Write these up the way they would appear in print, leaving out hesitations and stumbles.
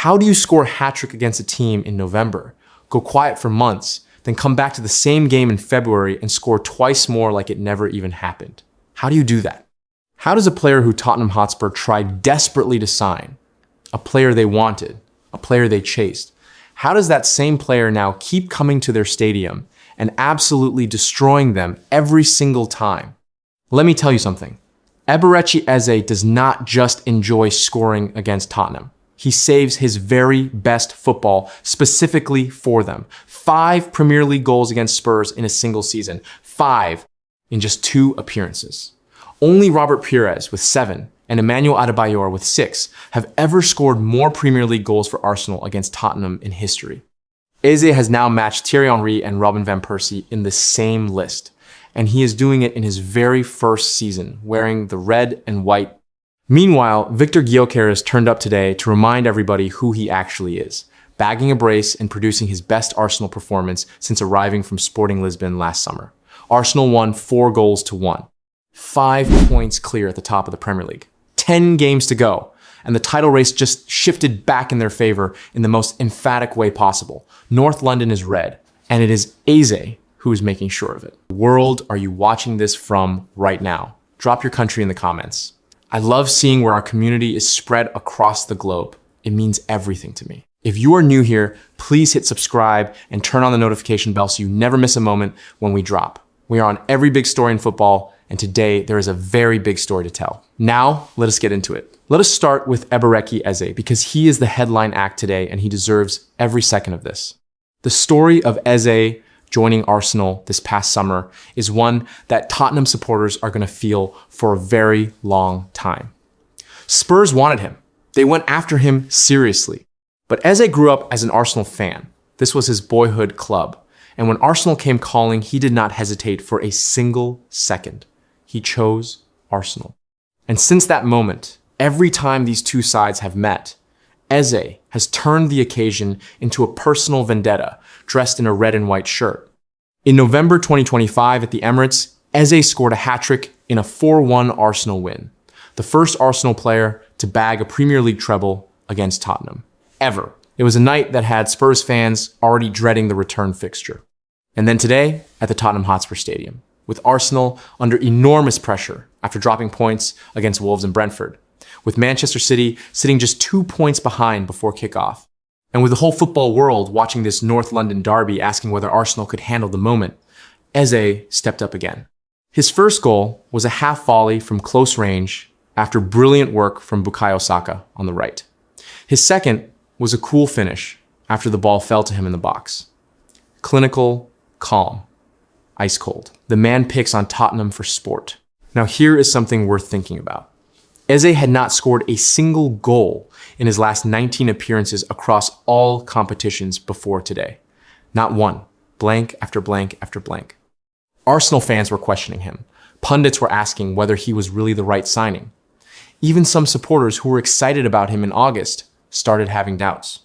How do you score a hat-trick against a team in November, go quiet for months, then come back to the same game in February and score twice more like it never even happened? How do you do that? How does a player who Tottenham Hotspur tried desperately to sign, a player they wanted, a player they chased, how does that same player now keep coming to their stadium and absolutely destroying them every single time? Let me tell you something. Eberechi Eze does not just enjoy scoring against Tottenham. He saves his very best football specifically for them. 5 Premier League goals against Spurs in a single season. 5 in just 2 appearances. Only Robert Pires with 7 and Emmanuel Adebayor with 6 have ever scored more Premier League goals for Arsenal against Tottenham in history. Eze has now matched Thierry Henry and Robin van Persie in the same list, and he is doing it in his very first season, wearing the red and white. Meanwhile, Victor Gyökeres turned up today to remind everybody who he actually is, bagging a brace and producing his best Arsenal performance since arriving from Sporting Lisbon last summer. Arsenal won 4-1, 5 points clear at the top of the Premier League. 10 games to go, and the title race just shifted back in their favor in the most emphatic way possible. North London is red, and it is Eze who is making sure of it. The world are you watching this from right now? Drop your country in the comments. I love seeing where our community is spread across the globe. It means everything to me. If you are new here, please hit subscribe and turn on the notification bell so you never miss a moment when we drop. We are on every big story in football, and today there is a very big story to tell. Now, let us get into it. Let us start with Eberechi Eze because he is the headline act today and he deserves every second of this. The story of Eze joining Arsenal this past summer is one that Tottenham supporters are going to feel for a very long time. Spurs wanted him. They went after him seriously. But Eze grew up as an Arsenal fan. This was his boyhood club. And when Arsenal came calling, he did not hesitate for a single second. He chose Arsenal. And since that moment, every time these two sides have met, Eze has turned the occasion into a personal vendetta, dressed in a red and white shirt. In November 2025 at the Emirates, Eze scored a hat-trick in a 4-1 Arsenal win, the first Arsenal player to bag a Premier League treble against Tottenham, ever. It was a night that had Spurs fans already dreading the return fixture. And then today, at the Tottenham Hotspur Stadium, with Arsenal under enormous pressure after dropping points against Wolves and Brentford, with Manchester City sitting just 2 points behind before kickoff, and with the whole football world watching this North London derby asking whether Arsenal could handle the moment, Eze stepped up again. His first goal was a half volley from close range after brilliant work from Bukayo Saka on the right. His second was a cool finish after the ball fell to him in the box. Clinical, calm, ice cold. The man picks on Tottenham for sport. Now here is something worth thinking about. Eze had not scored a single goal in his last 19 appearances across all competitions before today. Not one. Blank after blank after blank. Arsenal fans were questioning him. Pundits were asking whether he was really the right signing. Even some supporters who were excited about him in August started having doubts.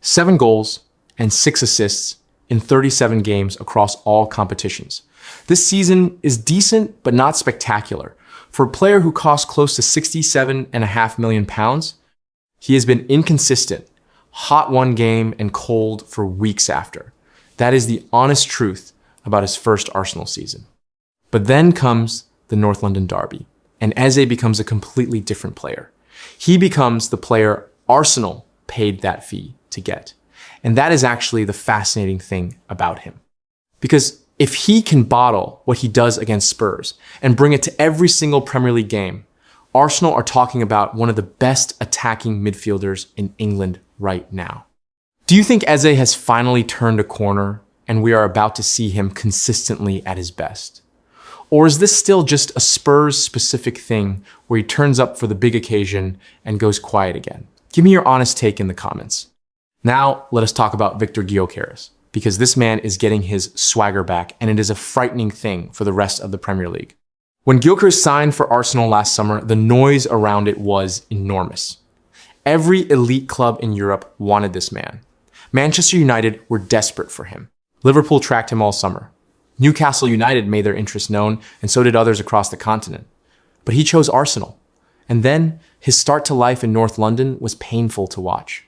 7 goals and 6 assists in 37 games across all competitions. This season is decent, but not spectacular. For a player who cost close to £67.5 million, he has been inconsistent, hot one game and cold for weeks after. That is the honest truth about his first Arsenal season. But then comes the North London derby, and Eze becomes a completely different player. He becomes the player Arsenal paid that fee to get. And that is actually the fascinating thing about him. Because if he can bottle what he does against Spurs and bring it to every single Premier League game, Arsenal are talking about one of the best attacking midfielders in England right now. Do you think Eze has finally turned a corner and we are about to see him consistently at his best? Or is this still just a Spurs-specific thing where he turns up for the big occasion and goes quiet again? Give me your honest take in the comments. Now, let us talk about Victor Gyökeres, because this man is getting his swagger back, and it is a frightening thing for the rest of the Premier League. When Gyökeres signed for Arsenal last summer, the noise around it was enormous. Every elite club in Europe wanted this man. Manchester United were desperate for him. Liverpool tracked him all summer. Newcastle United made their interest known, and so did others across the continent. But he chose Arsenal. And then his start to life in North London was painful to watch.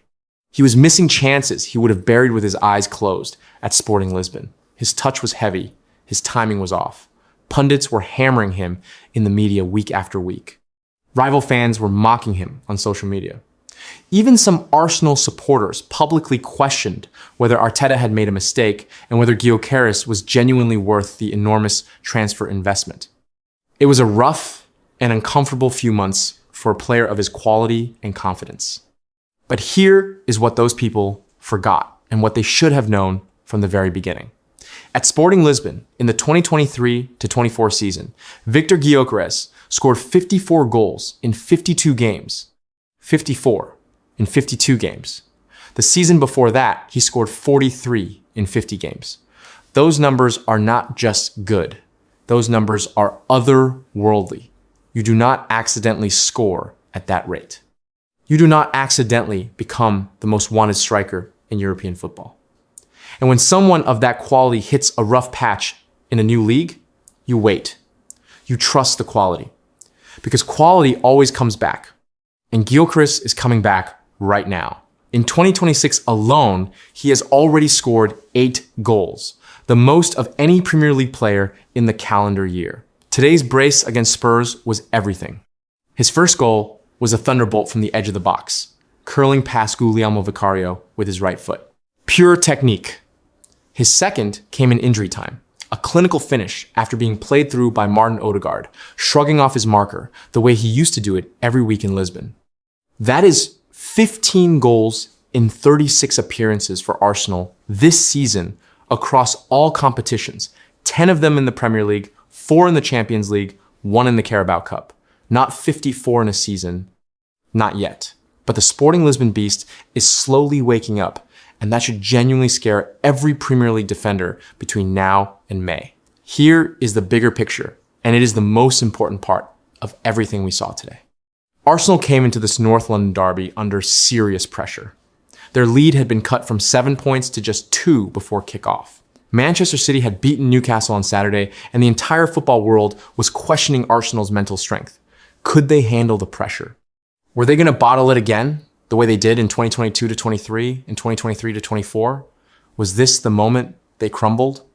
He was missing chances he would have buried with his eyes closed at Sporting Lisbon. His touch was heavy. His timing was off. Pundits were hammering him in the media week after week. Rival fans were mocking him on social media. Even some Arsenal supporters publicly questioned whether Arteta had made a mistake and whether Gyökeres was genuinely worth the enormous transfer investment. It was a rough and uncomfortable few months for a player of his quality and confidence. But here is what those people forgot and what they should have known from the very beginning. At Sporting Lisbon, in the 2023-24 season, Victor Gyökeres scored 54 goals in 52 games. 54 in 52 games. The season before that, he scored 43 in 50 games. Those numbers are not just good. Those numbers are otherworldly. You do not accidentally score at that rate. You do not accidentally become the most wanted striker in European football. And when someone of that quality hits a rough patch in a new league, you wait. You trust the quality. Because quality always comes back. And Gyökeres is coming back right now. In 2026 alone, he has already scored 8 goals, the most of any Premier League player in the calendar year. Today's brace against Spurs was everything. His first goal was a thunderbolt from the edge of the box, curling past Guglielmo Vicario with his right foot. Pure technique. His second came in injury time, a clinical finish after being played through by Martin Odegaard, shrugging off his marker the way he used to do it every week in Lisbon. That is 15 goals in 36 appearances for Arsenal this season across all competitions, 10 of them in the Premier League, 4 in the Champions League, 1 in the Carabao Cup. Not 54 in a season, not yet. But the Sporting Lisbon beast is slowly waking up, and that should genuinely scare every Premier League defender between now and May. Here is the bigger picture, and it is the most important part of everything we saw today. Arsenal came into this North London derby under serious pressure. Their lead had been cut from 7 points to just 2 before kickoff. Manchester City had beaten Newcastle on Saturday, and the entire football world was questioning Arsenal's mental strength. Could they handle the pressure? Were they going to bottle it again, the way they did in 2022-23 and 2023-24? Was this the moment they crumbled?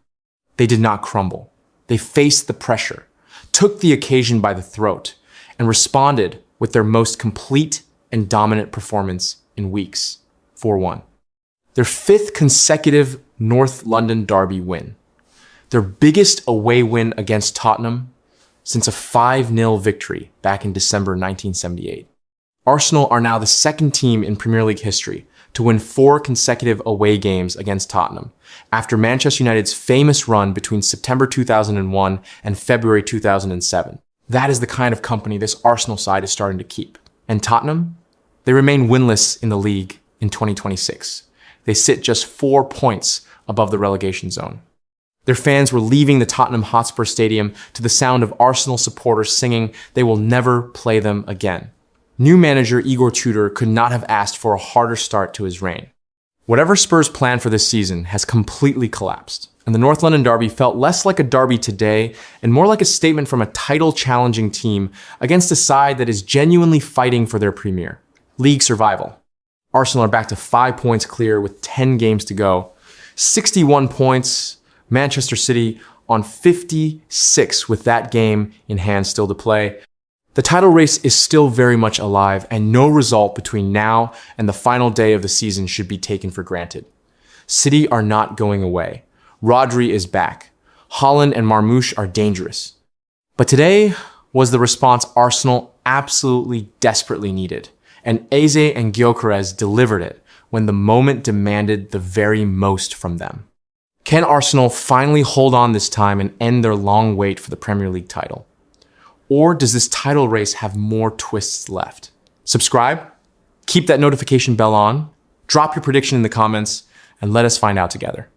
They did not crumble. They faced the pressure, took the occasion by the throat, and responded with their most complete and dominant performance in weeks, 4-1. Their 5th consecutive North London derby win. Their biggest away win against Tottenham since a 5-0 victory back in December 1978. Arsenal are now the second team in Premier League history to win 4 consecutive away games against Tottenham, after Manchester United's famous run between September 2001 and February 2007. That is the kind of company this Arsenal side is starting to keep. And Tottenham? They remain winless in the league in 2026. They sit just 4 points above the relegation zone. Their fans were leaving the Tottenham Hotspur Stadium to the sound of Arsenal supporters singing they will never play them again. New manager Igor Tudor could not have asked for a harder start to his reign. Whatever Spurs' plan for this season has completely collapsed, and the North London derby felt less like a derby today and more like a statement from a title-challenging team against a side that is genuinely fighting for their premier, league survival. Arsenal are back to 5 points clear with 10 games to go. 61 points, Manchester City on 56 with that game in hand still to play. The title race is still very much alive, and no result between now and the final day of the season should be taken for granted. City are not going away. Rodri is back. Haaland and Marmoush are dangerous. But today was the response Arsenal absolutely desperately needed, and Eze and Gyökeres delivered it when the moment demanded the very most from them. Can Arsenal finally hold on this time and end their long wait for the Premier League title? Or does this title race have more twists left? Subscribe, keep that notification bell on, drop your prediction in the comments, and let us find out together.